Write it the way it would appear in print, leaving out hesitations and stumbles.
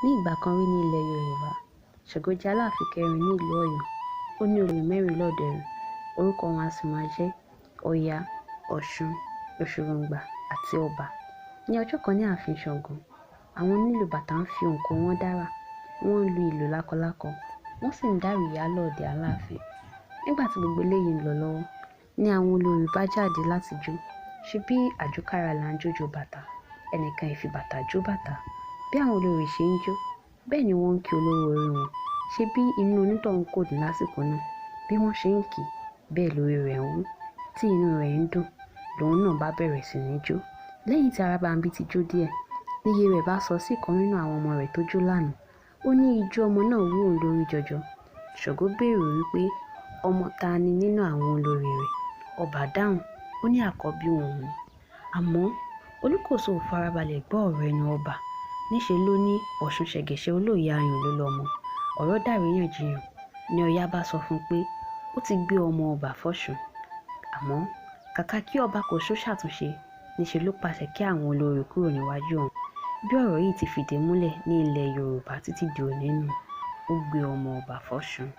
Ní ìgbà kan rí ní ilẹ̀ Yorùbá, Ṣàngó jẹ́ Aláàfin kẹrin ní ìlú Ọ̀yọ́. Ó ní olórí mẹ́rin lọ́ọ̀dẹ̀ rẹ̀, orúkọ wọn a sì máa jẹ́ Ọya, Ọ̀ṣun, Òṣùrùngbà àti Ọbà. Ní ọjọ́ kan ní ààfin Ṣàngó, àwọn onílù bàtá ń fi òǹkó wọn dára, wọ́n ń lu ìlù lákọlákọ, wọ́n sì ń dárìíyá lọ́ọ̀dẹ̀ Aláàfin. Nígbà tí gbogbo eléyìí ń lọ lọ́wọ́, ní àwọn olórí bá jáde láti jó. Ṣe bí àjókára là ń jójo bàtà, ẹnìkan ìfi bàtà jó bàtà. Bí àwọn olórí ṣe ń jó, bẹ́ẹ̀ ni wọ́n ń kí olówó orí wọn. Ṣe bí inú onítọ̀hún kò dùn lásìkò náà, bí wọ́n ṣe ń kì í, bẹ́ẹ̀ lórí rẹ̀ ń wú. Tí inú rẹ̀ ń dùn, lòun náà bá bẹ̀rẹ̀ sí ní jó. Lẹ́yìn tí Arábámbí ti jó díẹ̀, níyè rẹ̀ bá sọ sí ìkan nínú àwọn ọmọ rẹ̀ tó jó lánàá. Ó ní ijó ọmọ náà wú òun lórí jọjọ. Ṣàngó béèrè wípé ọmọ ta ni nínú àwọn olórí rẹ̀. Ọbà dáhùn, ó ní àkọ́bí òun ni. Àmọ́ Olúkòso ò farabalẹ̀ gbọ́ ọ̀rọ̀ ẹnu ọba. Níṣe ló ní Ọ̀ṣun ṣẹ̀gẹ̀ṣẹ̀ olóyè ayùn ló lọ́mọ. Ọ̀rọ̀ dàríyànjiyàn ni Ọya bá sọ fún pé ó ti gbé ọmọ ọba fọ́ṣun. Àmọ́ kàkà kí ọba Kòso ṣàtúnṣe, níṣe ló pàṣẹ kí àwọn olórí kúrò níwájú òun. Bí ọ̀rọ̀ yìí ti fìdí múlẹ̀ ní ilẹ̀ Yorùbá títí di òní nù, ó gbé ọmọ ọba fọ́ṣun.